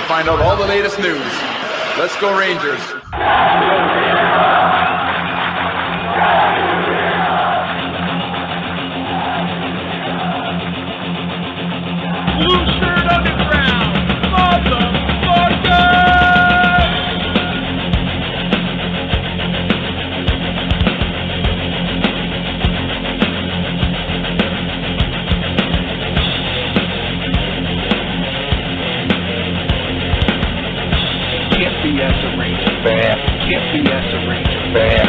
find out all the latest news. Let's go Rangers. Blueshirt Underground, motherfucker! Can't BS a Ranger fan. Can't BS a Ranger fan.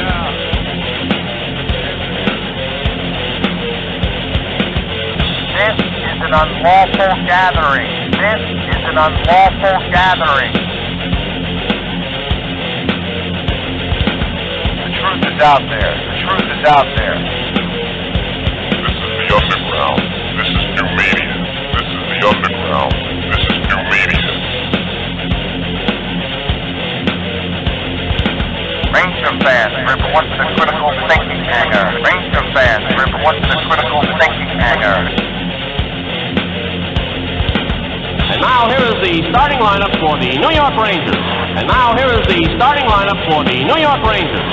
This is an unlawful gathering. This is an unlawful gathering. The truth is out there. The truth is out there. This is the underground. This is new media. This is the underground. This is new media. Ranger fans, report to the critical thinking hangar. Ranger fans, report to the critical thinking hangar. And now here is the starting lineup for the New York Rangers. And now here is the starting lineup for the New York Rangers.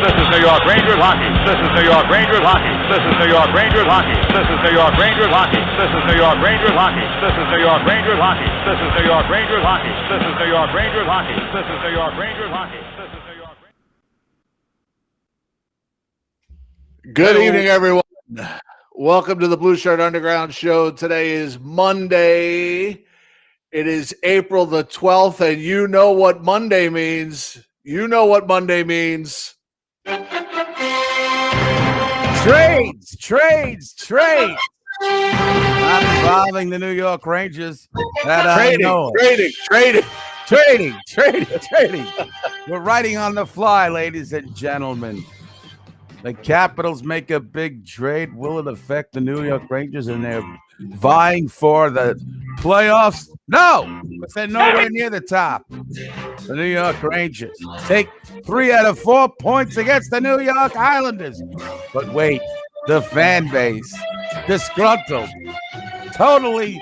This is New York Rangers hockey. This is New York Rangers hockey. This is New York Rangers hockey. This is New York Rangers hockey. This is New York Rangers hockey. This is New York Rangers hockey. This is New York Rangers hockey. This is New York Rangers hockey. This is New York Rangers hockey. This is New York. Good evening, everyone. Welcome to the Blueshirt Underground Show. Today is Monday. It is April the 12th, and you know what Monday means. You know what Monday means. Trades. Not involving the New York Rangers. Trading. We're writing on the fly, ladies and gentlemen. The Capitals make a big trade. Will it affect the New York Rangers and they're vying for the playoffs? No, because they're nowhere near the top. The New York Rangers take 3 out of 4 points against the New York Islanders. But wait, the fan base, disgruntled, totally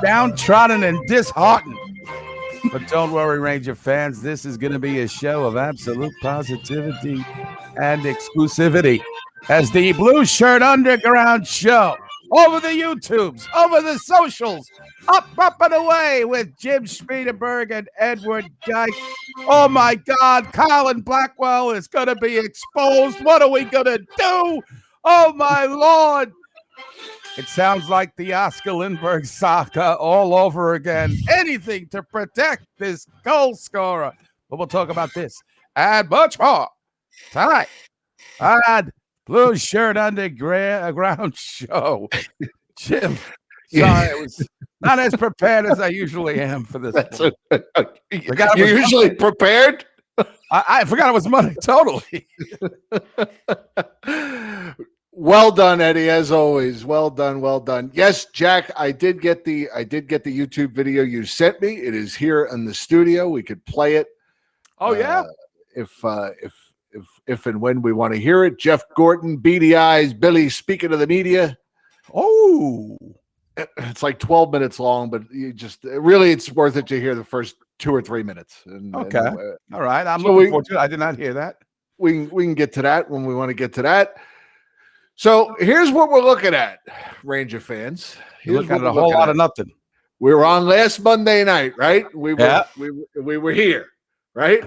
downtrodden and disheartened. But don't worry, Ranger fans. This is going to be a show of absolute positivity and exclusivity as the Blueshirt Underground Show over the YouTubes, over the socials, up and away with Jim Schmiedenberg and Edward Geik. Oh, my God. Colin Blackwell is going to be exposed. What are we going to do? Oh, my Lord. It sounds like the Oscar Lindbergh saga all over again. Anything to protect this goal scorer. But we'll talk about this and much more tonight on Blueshirt Underground Show. Jim, sorry, I was not as prepared as I usually am for this. You're usually prepared? I forgot it was Monday. Totally. Well done, Eddie, as always. Well done. Yes, Jack, I did get the YouTube video you sent me. It is here in the studio. We could play it. Oh, yeah. If and when we want to hear it. Jeff Gordon, Beady Eyes, Billy speaking to the media. Oh. It's like 12 minutes long, but it's worth it to hear the first 2 or 3 minutes. Okay. All right. I'm looking forward to it. I did not hear that. We can get to that when we want to get to that. So here's what we're looking at, Ranger fans. You're looking at a whole lot of nothing. We were on last Monday night, right? We were here, right?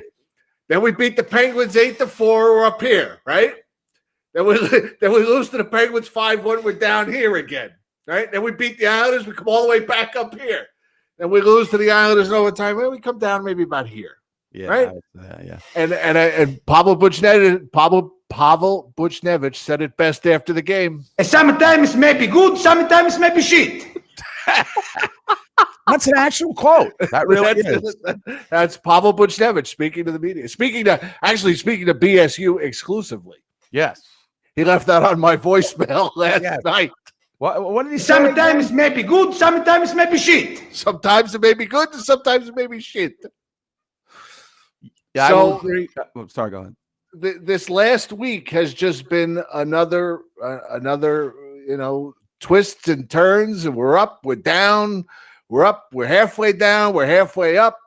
Then we beat the Penguins 8-4. We're up here, right? Then we lose to the Penguins 5-1. We're down here again, right? Then we beat the Islanders. We come all the way back up here. Then we lose to the Islanders in overtime. Well, we come down maybe about here, right? Yeah. And Pavel Buchnevich said it best after the game. Sometimes maybe good, sometimes maybe shit. That's an actual quote. That really is. That's Pavel Buchnevich speaking to the media. Speaking to BSU exclusively. Yes. He left that on my voicemail last night. What did he say? Sometimes maybe good, sometimes maybe shit. Sometimes it may be good, and sometimes it may be shit. Yeah, so, I will agree. Sorry, go ahead. This last week has just been another twists and turns, and we're up, we're down, we're up, we're halfway down, we're halfway up.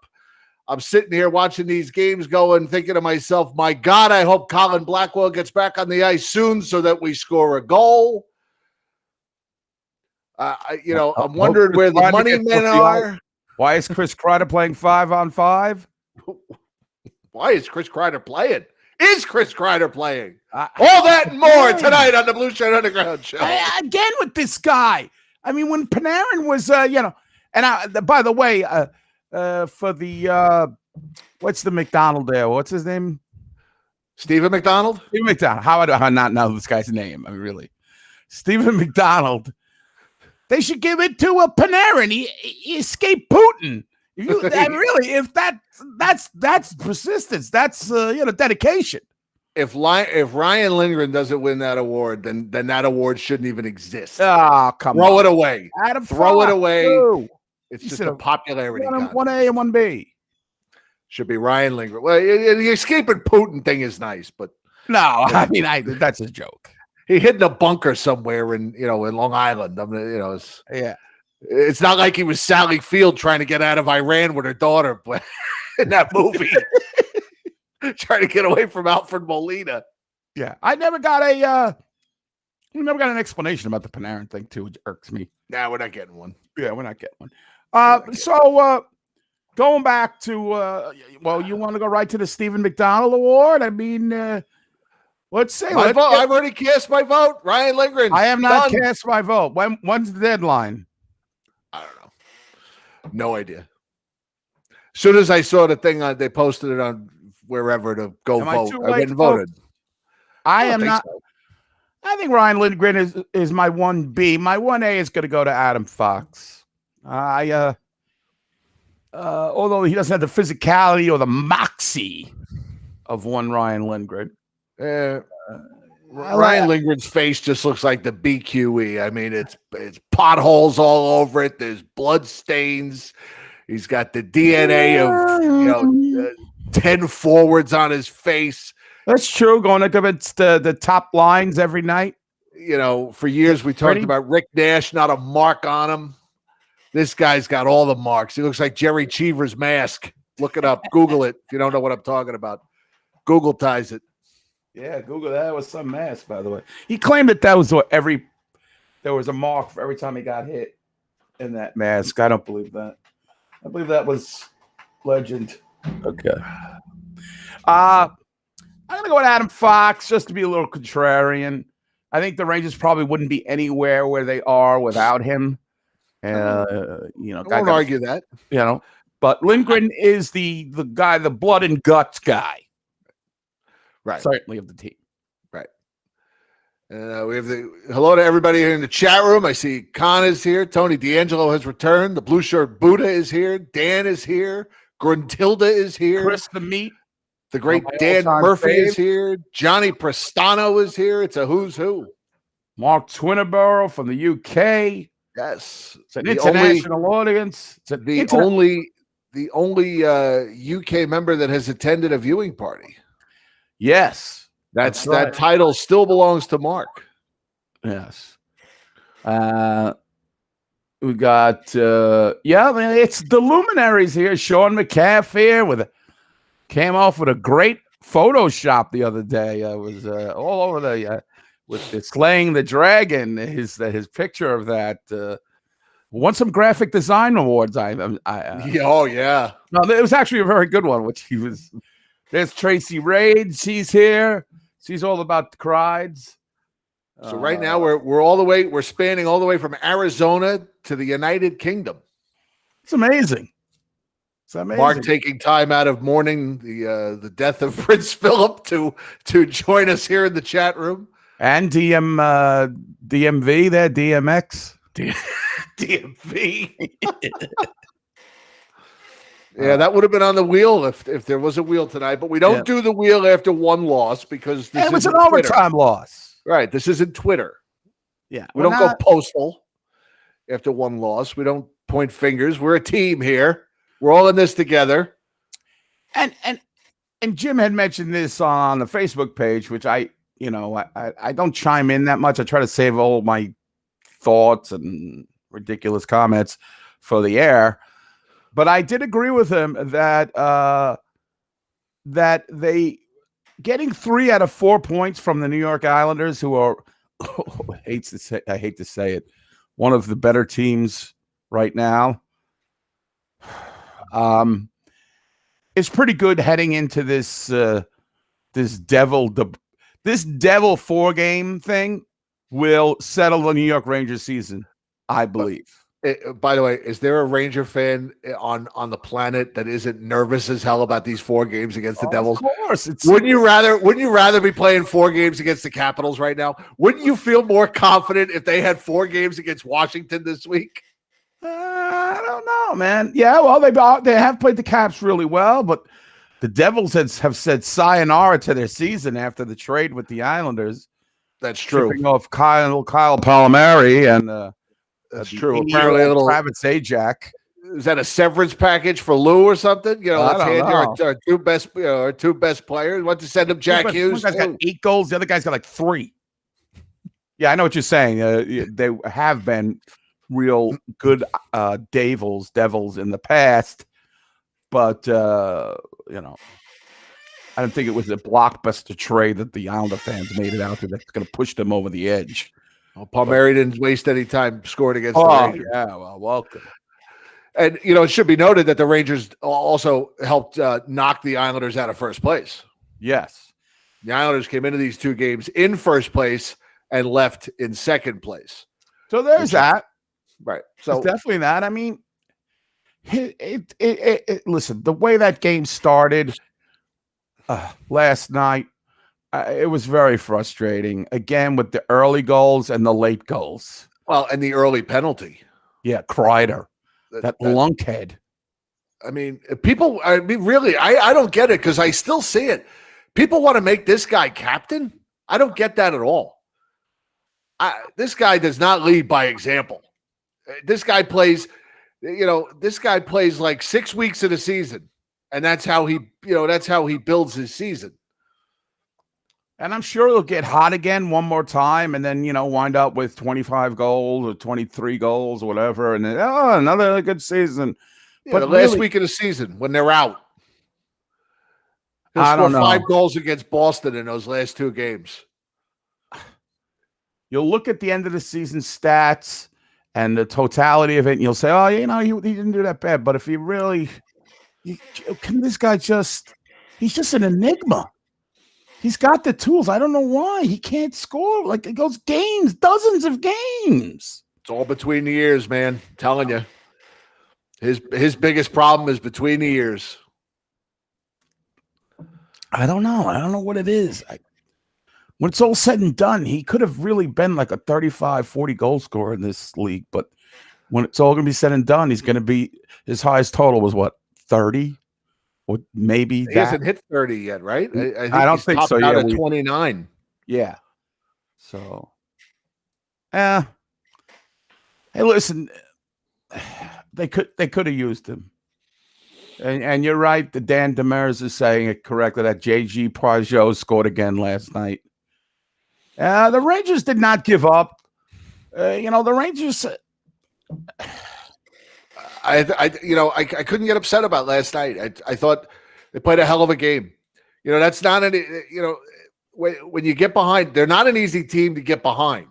I'm sitting here watching these games go and thinking to myself, my God, I hope Colin Blackwell gets back on the ice soon so that we score a goal. I'm wondering where the money men are. Why is Chris Kreider playing 5-on-5? Why is Chris Kreider playing? Is Chris Kreider playing? All that and more tonight on the Blueshirt Underground Show. Again with this guy. I mean, when Panarin was, and by the way, for the what's the McDonald there? What's his name? Stephen McDonald? Stephen McDonald. How do I not know this guy's name? I mean, really. Stephen McDonald. They should give it to a Panarin. He escaped Putin. If that's persistence, that's dedication. If Ryan Lindgren doesn't win that award, then that award shouldn't even exist. Oh, come on. Throw it away. Adam Throw it Fox, away. too. It's just a popularity. 1A and 1B. Should be Ryan Lindgren. Well, the escaping Putin thing is nice, but no, I mean, that's a joke. He hid in a bunker somewhere in Long Island. It's not like he was Sally Field trying to get out of Iran with her daughter in that movie, trying to get away from Alfred Molina. Yeah, I never got an explanation about the Panarin thing too. It irks me. Nah, we're not getting one. Yeah, we're not getting one. So going back to you want to go right to the Stephen McDonald Award? I mean, let's see. I've already cast my vote. Ryan Lindgren. I have not cast my vote. When's the deadline? I don't know. No idea. As soon as I saw the thing they posted it on wherever to go vote, I went and voted. I am not. So. I think Ryan Lindgren is my 1B. My 1A is going to go to Adam Fox. Although he doesn't have the physicality or the moxie of one Ryan Lindgren. Ryan Lindgren's face just looks like the BQE. I mean, it's potholes all over it. There's blood stains. He's got the DNA of 10 forwards on his face. That's true. Going up against the top lines every night. For years we talked about Rick Nash, not a mark on him. This guy's got all the marks. He looks like Jerry Cheever's mask. Look it up. Google it if you don't know what I'm talking about. Google ties it. Yeah, Google that was some mask, by the way. He claimed that was there was a mark for every time he got hit in that mask. I don't believe that. I believe that was legend. Okay. I'm gonna go with Adam Fox just to be a little contrarian. I think the Rangers probably wouldn't be anywhere where they are without him. I won't argue that. But Lindgren is the guy, the blood and guts guy. Right. Certainly of the team. Right. We have hello to everybody here in the chat room. I see Khan is here. Tony D'Angelo has returned. The Blue Shirt Buddha is here. Dan is here. Gruntilda is here. Chris the Meat. The great Dan Murphy is here. Johnny Prestano is here. It's a who's who. Mark Twinnerborough from the UK. Yes. It's an international audience. It's the only UK member that has attended a viewing party. Yes. That title still belongs to Mark. Yes. We got it's the luminaries here. Sean McCaff here came off with a great Photoshop the other day. I was all over with the slaying the dragon. His picture of that won some graphic design awards. Oh yeah. No, it was actually a very good one. Which he was. There's Tracy Raid. She's here. She's all about the crides. So right now we're spanning all the way from Arizona to the United Kingdom. It's amazing. It's amazing. Mark taking time out of mourning the death of Prince Philip to join us here in the chat room. And DMV there, DMX. DMV. Yeah, that would have been on the wheel if there was a wheel tonight, but we don't do the wheel after one loss because it was an overtime loss. Right. This isn't Twitter. Yeah. We don't go postal after one loss. We don't point fingers. We're a team here. We're all in this together. And Jim had mentioned this on the Facebook page, which I don't chime in that much. I try to save all my thoughts and ridiculous comments for the air. But I did agree with him that that they getting 3 out of 4 points from the New York Islanders, who are I hate to say it, one of the better teams right now. It's pretty good heading into this this devil 4-game thing will settle the New York Rangers season, I believe. By the way, is there a Ranger fan on the planet that isn't nervous as hell about these 4 games against the Devils? Of course. Wouldn't you rather be playing 4 games against the Capitals right now? Wouldn't you feel more confident if they had 4 games against Washington this week? I don't know, man. Yeah, well, they have played the Caps really well, but the Devils have said sayonara to their season after the trade with the Islanders. That's true. Shipping off Kyle Palmieri and that's true. Apparently, a little Travis Zajac. Is that a severance package for Lou or something? You know, let's hand our two best players. Want to send him Jack Hughes? One guy's got 8 goals. The other guy's got like 3. Yeah, I know what you're saying. They have been real good Devils in the past, but I don't think it was a blockbuster trade that the Islander fans made it out to that's going to push them over the edge. Well, Palmieri didn't waste any time scoring against the Rangers. Yeah, well, welcome. And, it should be noted that the Rangers also helped knock the Islanders out of first place. Yes. The Islanders came into these 2 games in first place and left in second place. So there's that. Right. So it's definitely that. I mean, listen, the way that game started last night, it was very frustrating. Again, with the early goals and the late goals. Well, and the early penalty. Yeah, Kreider, that lunkhead. I mean, really, I don't get it because I still see it. People want to make this guy captain. I don't get that at all. This guy does not lead by example. This guy plays, like 6 weeks in a season, and that's how he builds his season. And I'm sure he'll get hot again one more time and then, wind up with 25 goals or 23 goals or whatever. And then, another good season. Yeah, but the last week of the season when they're out. He'll score 5 goals against Boston in those last 2 games. You'll look at the end of the season stats and the totality of it, and you'll say, oh, he didn't do that bad. But if he really this guy he's just an enigma. He's got the tools. I don't know why he can't score. Like, it goes games, dozens of games. It's all between the ears, man. I'm telling you. His biggest problem is between the ears. I don't know. I don't know what it is. When it's all said and done, he could have really been like a 35, 40 goal scorer in this league. But when it's all going to be said and done, he's going to be his highest total was what, 30? Or maybe he hasn't hit 30 yet, right? I don't think so. Yeah, 29. Yeah. So, hey, listen, they could have used him, and you're right. The Dan Demers is saying it correctly that JG Pajot scored again last night. The Rangers did not give up. The Rangers. I couldn't get upset about last night. I thought they played a hell of a game. That's not any. When you get behind, they're not an easy team to get behind.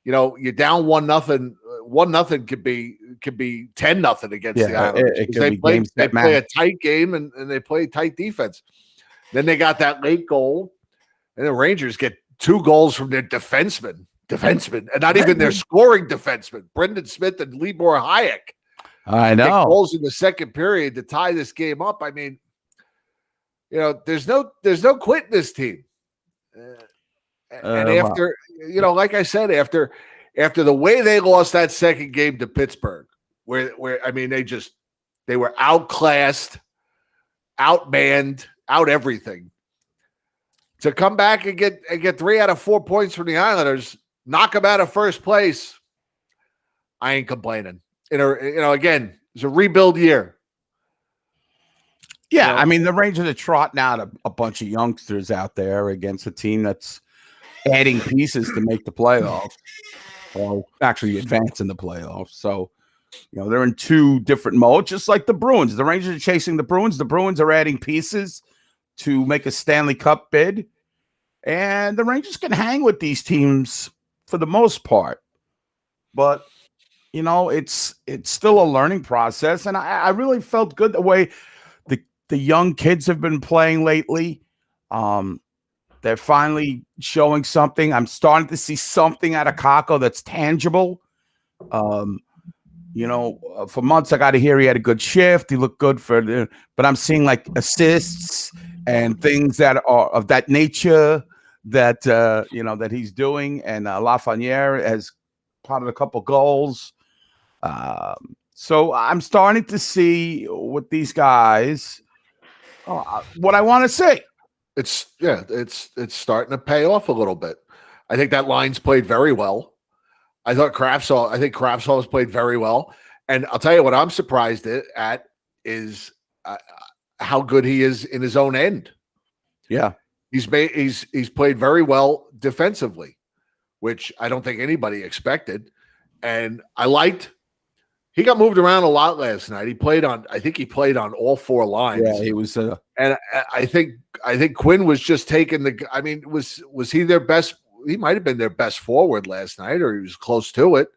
You're down 1-0. 1-0 could be 10-0 against the Islanders. They play a tight game and they play tight defense. Then they got that late goal, and the Rangers get 2 goals from their defensemen, and not even their scoring defensemen, Brendan Smith and Libor Hayek. I know. Goals in the second period to tie this game up. I mean, there's no quit in this team. And after, like I said, after the way they lost that second game to Pittsburgh, where I mean, they were outclassed, outmanned, out everything. To come back and get 3 out of 4 points from the Islanders, knock them out of first place, I ain't complaining. Again, it's a rebuild year. Yeah, I mean, the Rangers are trotting out a bunch of youngsters out there against a team that's adding pieces to make the playoffs. or actually advance in the playoffs. So, they're in two different modes, just like the Bruins. The Rangers are chasing the Bruins. The Bruins are adding pieces to make a Stanley Cup bid. And the Rangers can hang with these teams for the most part. But, it's still a learning process. And I really felt good the way the young kids have been playing lately. They're finally showing something. I'm starting to see something out of Kako that's tangible. For months I got to hear he had a good shift. He looked good but I'm seeing like assists and things that are of that nature that that he's doing. And Lafreniere has potted a couple goals. So I'm starting to see with these guys what I want to see. It's starting to pay off a little bit. I think that line's played very well. I think Kravtsov has played very well. And I'll tell you what I'm surprised at is how good he is in his own end. Yeah. He's played very well defensively, which I don't think anybody expected. And he got moved around a lot last night. He played on all four lines. Yeah, he was. And I think Quinn was just taking was he their best? He might have been their best forward last night, or he was close to it.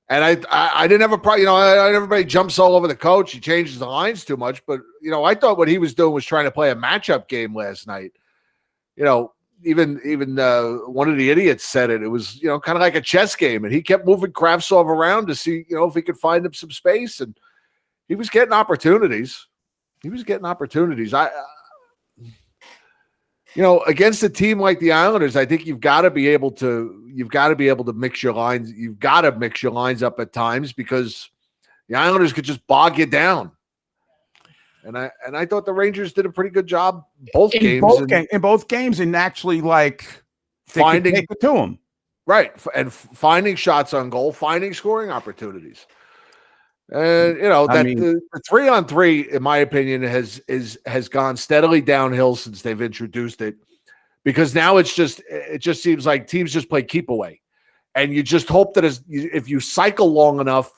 And I didn't have a problem. Everybody jumps all over the coach. He changes the lines too much. But, I thought what he was doing was trying to play a matchup game last night. Even one of the idiots said it. It was, kind of like a chess game. And he kept moving Kravtsov around to see, if he could find him some space. And he was getting opportunities. Against a team like the Islanders, I think you've got to be able to mix your lines. You've got to mix your lines up at times because the Islanders could just bog you down. And I thought the Rangers did a pretty good job in both games, and actually finding it to them, right, and finding shots on goal, finding scoring opportunities. And the 3-on-3, in my opinion, has gone steadily downhill since they've introduced it, because now it just seems like teams just play keep away, and you just hope that if you cycle long enough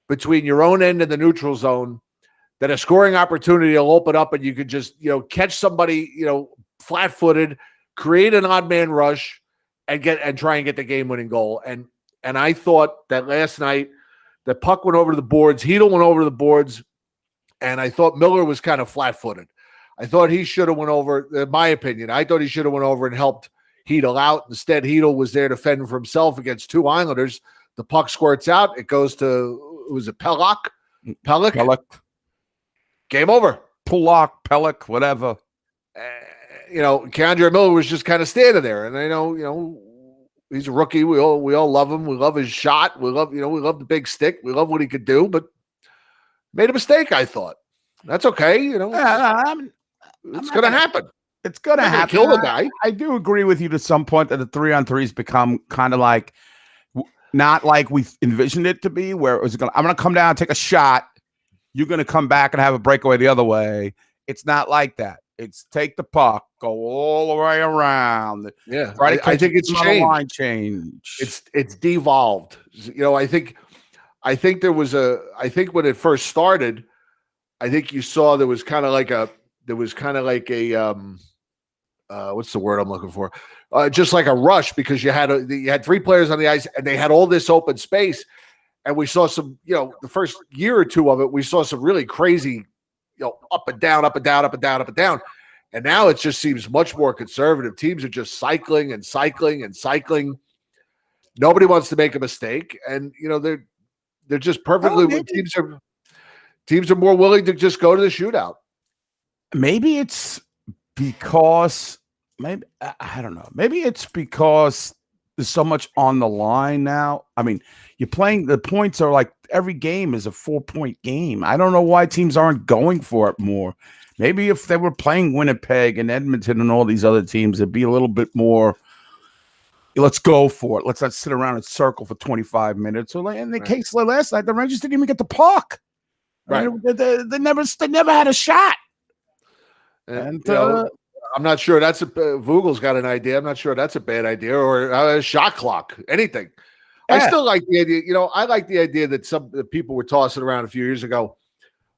between your own end and the neutral zone, that a scoring opportunity will open up and you could just catch somebody flat-footed, create an odd man rush, and try and get the game-winning goal. And I thought that last night. The puck went over to the boards. Hedel went over to the boards, and I thought Miller was kind of flat-footed. I thought he should have went over, in my opinion. I thought he should have went over and helped Hedel out. Instead, Hedel was there to fend for himself against two Islanders. The puck squirts out. It goes to, was it Pelech? Game over. Pelech, whatever. K'Andre Miller was just kind of standing there, and I know, he's a rookie. We all love him. We love his shot. We love the big stick. We love what he could do, but made a mistake, I thought. That's okay. It's going to happen. It's going to happen. Kill the guy. I do agree with you to some point that the 3-on-3's become kind of like, not like we envisioned it to be, where I'm going to come down and take a shot. You're going to come back and have a breakaway the other way. It's not like that. It's take the puck, go all the way around. Yeah, I think it's changed. Line change. It's devolved. I think there was I think when it first started, I think you saw there was kind of like a what's the word I'm looking for? Just like a rush, because you had three players on the ice and they had all this open space, and we saw some. The first year or two of it, we saw some really crazy. Up and down, up and down, up and down, up and down. And now it just seems much more conservative. Teams are just cycling and cycling and cycling. Nobody wants to make a mistake. And, they're just perfectly teams are more willing to just go to the shootout. Maybe it's because I don't know. Maybe it's because there's so much on the line now. I mean, you're playing, the points are like every game is a 4-point game. I don't know why teams aren't going for it more. Maybe if they were playing Winnipeg and Edmonton and all these other teams, it'd be a little bit more, let's go for it. Let's not sit around and circle for 25 minutes. Or in the case of last night, the Rangers didn't even get the puck. Right. They never had a shot. And I'm not sure that's Vogel's got an idea. I'm not sure that's a bad idea, or a shot clock, anything. I still like the idea. I like the idea that some people were tossing around a few years ago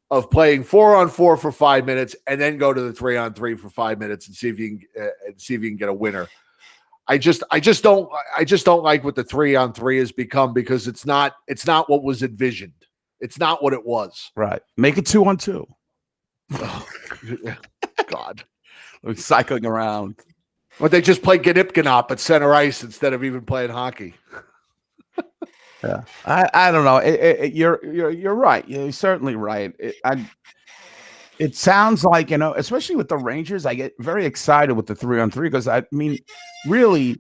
of playing 4-on-4 for 5 minutes and then go to the 3-on-3 for 5 minutes and see if you can get a winner. I just don't like what the 3-on-3 has become, because it's not what was envisioned. It's not what it was. Right. Make it 2-on-2. Oh, God. We're cycling around. But they just play Ganip at center ice instead of even playing hockey. Yeah, I don't know. You're right. You're certainly right. It sounds like, especially with the Rangers, I get very excited with the 3-on-3, because I mean, really,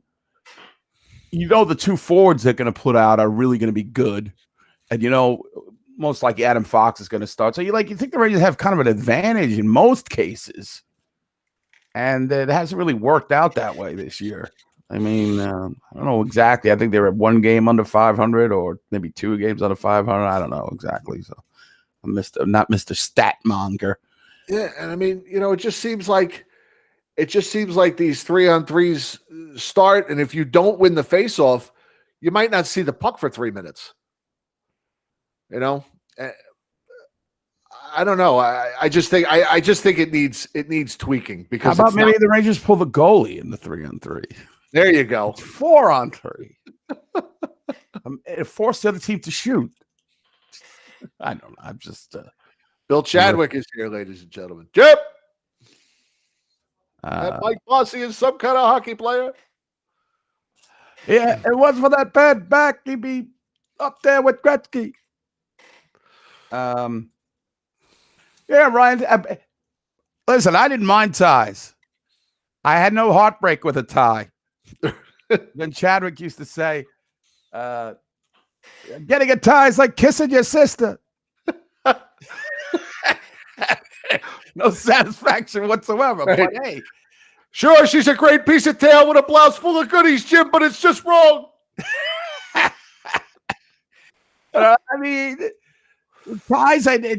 the two forwards they're going to put out are really going to be good, and most likely Adam Fox is going to start. So you think the Rangers have kind of an advantage in most cases, and it hasn't really worked out that way this year. I mean, I don't know exactly. I think they were at 1 game under 500, or maybe 2 games under 500. I don't know exactly. So I'm not Mr. Statmonger. Yeah, and I mean, it just seems like these 3-on-3s start, and if you don't win the faceoff, you might not see the puck for 3 minutes. I don't know. I just think it needs tweaking, because how about maybe the Rangers pull the goalie in the 3-on-3? There you go. 4-on-3. Force the other team to shoot. I don't know. I'm just. Bill Chadwick is here, ladies and gentlemen. Chip! That Mike Bossy is some kind of hockey player. Yeah, it was for that bad back. He'd be up there with Gretzky. Yeah, Ryan. Listen, I didn't mind ties. I had no heartbreak with a tie. Then Chadwick used to say, getting a tie is like kissing your sister. No satisfaction whatsoever. Right. But hey. Sure, she's a great piece of tail with a blouse full of goodies, Jim, but it's just wrong. I mean, ties, a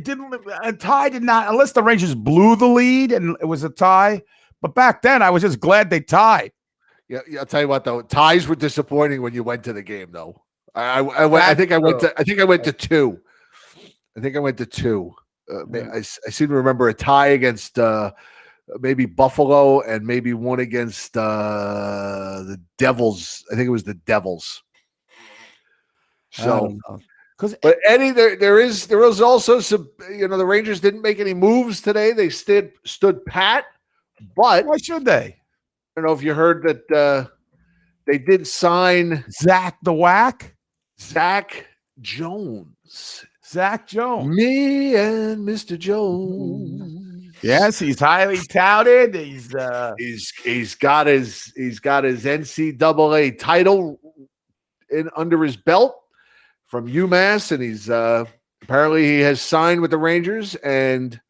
tie did not, unless the Rangers blew the lead and it was a tie. But back then, I was just glad they tied. Yeah, I'll tell you what, though, ties were disappointing when you went to the game, though. I think I went to 2. I think I went to 2. I seem to remember a tie against maybe Buffalo, and maybe one against the Devils. I think it was the Devils. So, but Eddie, there was also some. The Rangers didn't make any moves today. They stood pat. But why should they? I don't know if you heard that they did sign Zach Jones. Zach Jones. Me and Mr. Jones. Yes, he's highly touted. He's got his NCAA title under his belt from UMass, and he's apparently he has signed with the Rangers, and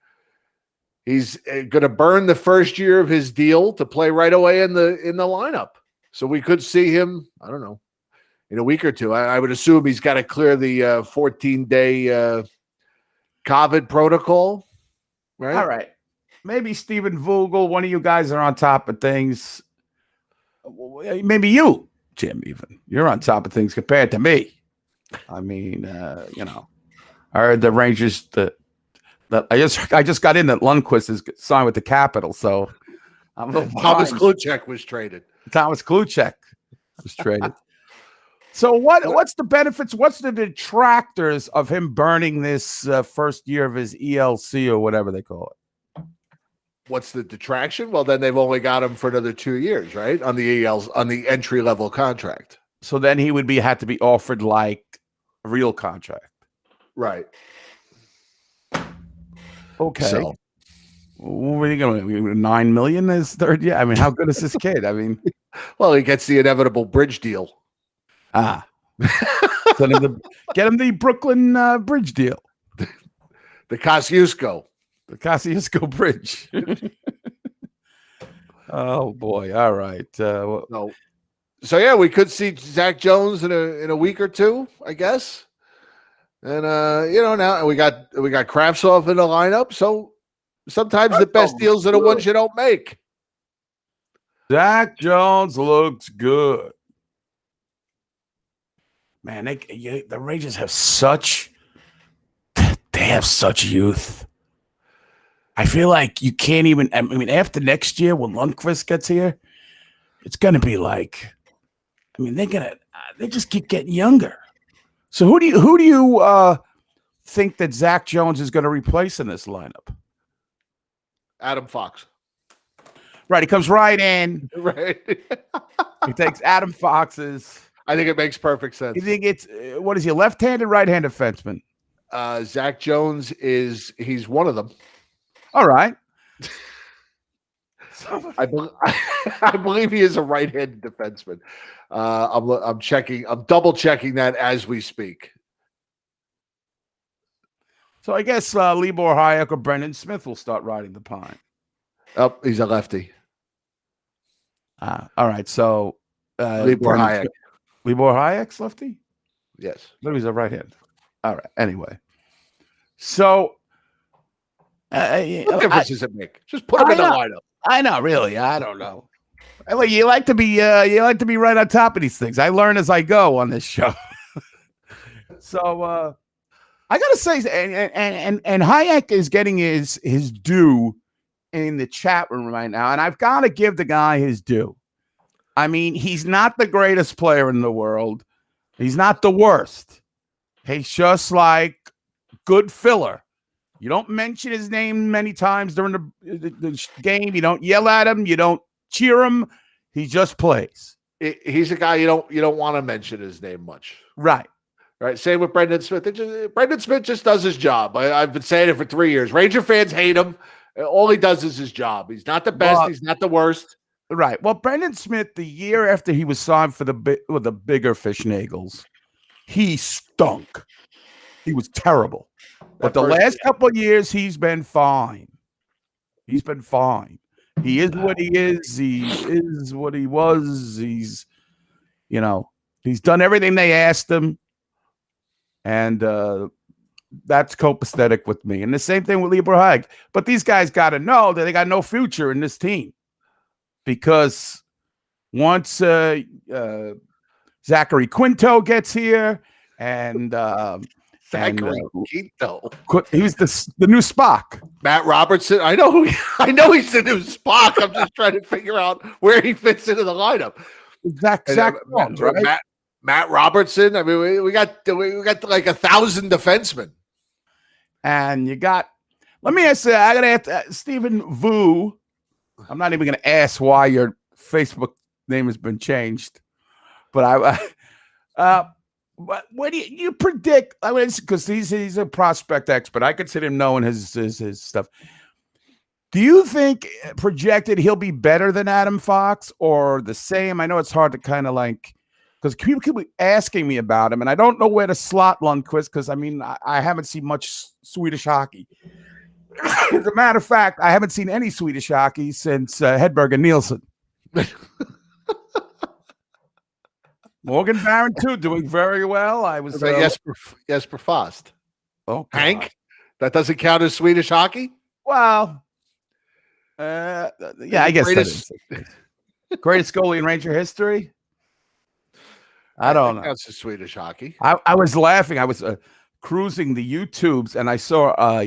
he's going to burn the first year of his deal to play right away in the lineup. So we could see him, I don't know, in a week or two. I would assume he's got to clear the 14-day COVID protocol, right? All right. Maybe Steven Vogel, one of you guys are on top of things. Maybe you, Jim, even. You're on top of things compared to me. I mean, I heard the Rangers, I just got in that Lundqvist is signed with the Capitals, so I'm a little Thomas Kluchek was traded. Thomas Kluchek was traded. So what's the benefits? What's the detractors of him burning this first year of his ELC or whatever they call it? What's the detraction? Well, then they've only got him for another 2 years, right? On the entry level contract. So then he would had to be offered like a real contract, right? Okay. So, what are you going to $9 million his third year? I mean, how good is this kid? I mean, well, he gets the inevitable bridge deal. Get him the Brooklyn bridge deal. The Kosciuszko Bridge. Oh boy! All right. So yeah, we could see Zach Jones in a week or two, I guess. And now we got Kravtsov in the lineup. So sometimes the best deals are the ones you don't make. Zach Jones looks good. Man, the Rangers have such youth. I feel like you can't even. I mean, after next year when Lundqvist gets here, it's gonna be like. I mean, they just keep getting younger. So who do you think that Zach Jones is going to replace in this lineup? Adam Fox. Right, he comes right in. Right. He takes Adam Fox's. I think it makes perfect sense. You think it's what is he, a left-handed, right-handed defenseman? Zach Jones he's one of them. All right. I believe he is a right-handed defenseman. I'm checking. I'm double checking that as we speak. So I guess Libor Hayek or Brendan Smith will start riding the pine. Oh, he's a lefty. All right. So Libor Hayek. Libor Hayek's lefty? Yes. But he's a right hand. All right. Anyway. So what difference does it make? Just put him in the lineup. I know, really. I don't know. You like to be right on top of these things. I learn as I go on this show. So I gotta say, and Hayek is getting his due in the chat room right now, and I've got to give the guy his due. I mean, he's not the greatest player in the world. He's not the worst. He's just like good filler. You don't mention his name many times during the game. You don't yell at him. You don't cheer him. He just plays. He's a guy you don't want to mention his name much. Right. Right. Same with Brendan Smith. Brendan Smith just does his job. I've been saying it for 3 years. Ranger fans hate him. All he does is his job. He's not the best. He's not the worst. Right. Well, Brendan Smith, the year after he was signed for the bigger fish Nagels, he stunk. He was terrible. But the last couple of years, he's been fine. He's been fine. He is what he is. He is what he was. He's done everything they asked him. And that's copacetic with me. And the same thing with Libor Hayek. But these guys got to know that they got no future in this team. Because once Zachary Quinto gets here and Zachary Quinto. He was the new Spock. Matt Robertson. I know he's the new Spock. I'm just trying to figure out where he fits into the lineup. Zach Jones, right? Matt Robertson. I mean, we got like 1,000 defensemen. And you got. Let me ask you. I got to ask Stephen Vu. I'm not even going to ask why your Facebook name has been changed, but what do you predict? I mean, because he's a prospect expert. I consider him knowing his stuff. Do you think projected he'll be better than Adam Fox or the same? I know it's hard to kind of like because people keep asking me about him, and I don't know where to slot Lundqvist because I mean I haven't seen much Swedish hockey. As a matter of fact, I haven't seen any Swedish hockey since Hedberg and Nielsen. Morgan Barron too, doing very well. I was Jesper Fast. Oh, Hank, that doesn't count as Swedish hockey. Well, yeah, I guess greatest goalie in Ranger history. I don't know. That's Swedish hockey. I was laughing. I was cruising the YouTubes and I saw.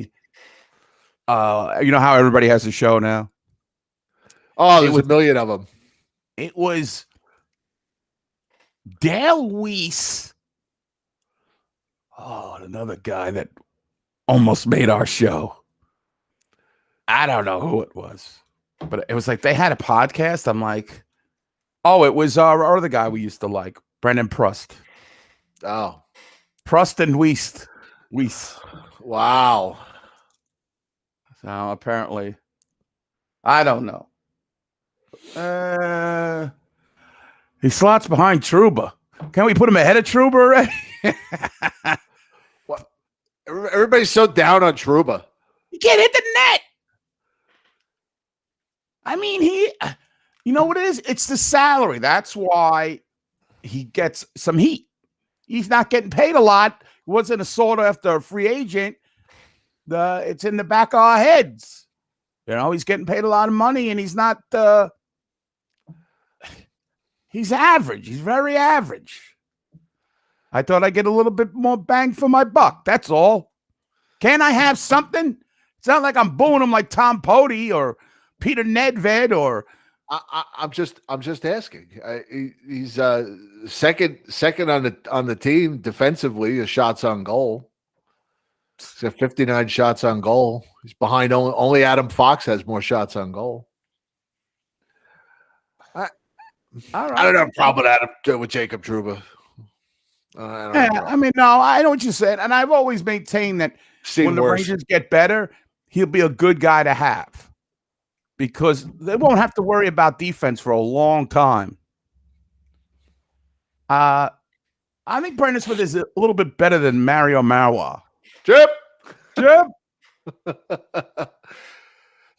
You know how everybody has a show now? Oh, there's a million of them. It was Dale Weiss. Oh, another guy that almost made our show. I don't know who it was, but it was like they had a podcast. I'm like, oh, it was our other guy we used to like, Brendan Prust. Oh, Prust and Weiss. Wow. So apparently, I don't know. He slots behind Trouba. Can we put him ahead of Trouba already? Well, everybody's so down on Trouba. He can't hit the net. I mean, you know what it is? It's the salary. That's why he gets some heat. He's not getting paid a lot. He wasn't a sought after free agent. It's in the back of our heads. You know, he's getting paid a lot of money and he's not he's average. He's very average. I thought I'd get a little bit more bang for my buck. That's all. Can't I have something? It's not like I'm booing him like Tom Pody or Peter Nedved or. I'm just asking. He's second on the team defensively, his shots on goal. He's got 59 shots on goal. He's behind only Adam Fox has more shots on goal. I don't have a problem with Jacob Trouba. I mean, no, I know what you said, and I've always maintained that when the Rangers get better, he'll be a good guy to have because they won't have to worry about defense for a long time. I think Brendan Smith is a little bit better than Mario Marwa. Chip. Chip. The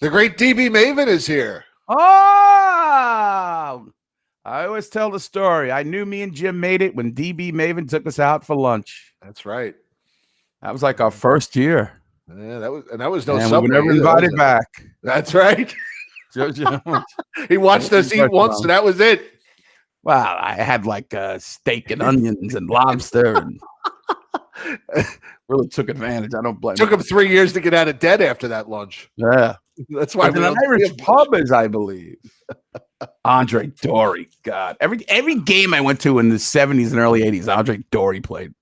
great DB Maven is here. Oh, I always tell the story. I knew me and Jim made it when DB Maven took us out for lunch. That's right. That was like our first year. Yeah, that was no and Subway. We were never invited back. That's right. Joe Jones. He watched us eat once, and that was it. Well, I had like steak and onions and lobster, and really took advantage. I don't blame. Took him 3 years to get out of debt after that lunch. Yeah, that's why an Irish pub is, I believe. Andre Dory, God, every game I went to in the 70s and early 80s, Andre Dory played.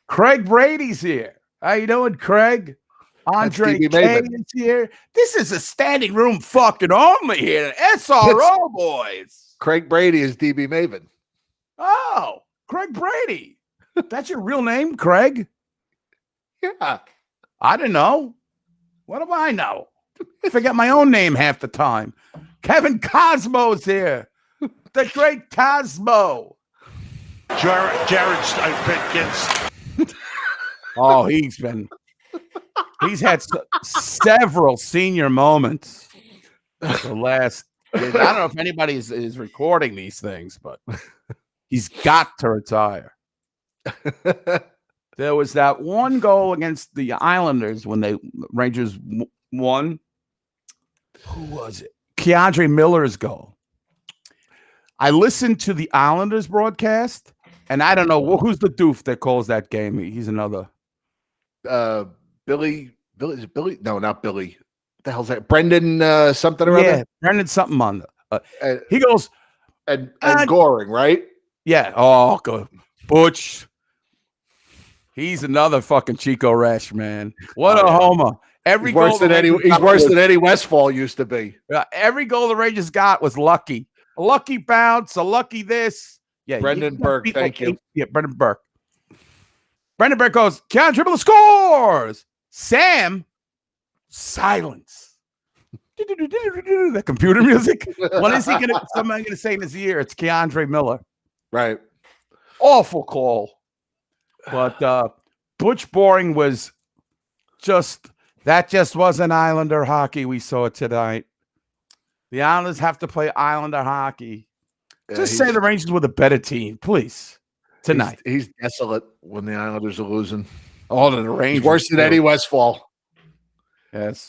Craig Brady's here. How you doing, Craig? Andre K is here. This is a standing room fucking only here. SRO boys. Craig Brady is DB Maven. Oh, Craig Brady. That's your real name, Craig? Yeah. I didn't know. What do I know? I forget my own name half the time. Kevin Cosmo's here. The great Cosmo. Jared Pickens. Oh, he's had several senior moments. The last, I don't know if anybody is recording these things, but he's got to retire. There was that one goal against the Islanders when the Rangers won. Who was it? Keandre Miller's goal. I listened to the Islanders broadcast, and I don't know who's the doof that calls that game. He's another. Billy. No, not Billy. What the hell's that? Brendan something or other? Yeah, Brendan something on he goes and Goring, right? Yeah. Oh, good. Butch. He's another fucking Chico Resch, man. What a homer. He's worse than Eddie Westfall used to be. Every goal the Rangers got was lucky. A lucky bounce, a lucky this. Yeah, Brendan Burke, thank you. Yeah, Brendan Burke. Brendan Burke goes, Keon Dribble scores. Sam, silence. The computer music. What is he going to, somebody going to say in his ear? It's Keandre Miller. Right. Awful call. But Butch Boring was that just wasn't Islander hockey we saw tonight. The Islanders have to play Islander hockey. Just say the Rangers were the better team, please, tonight. He's desolate when the Islanders are losing. All to the Rangers. He's worse than Eddie Westfall. Yes.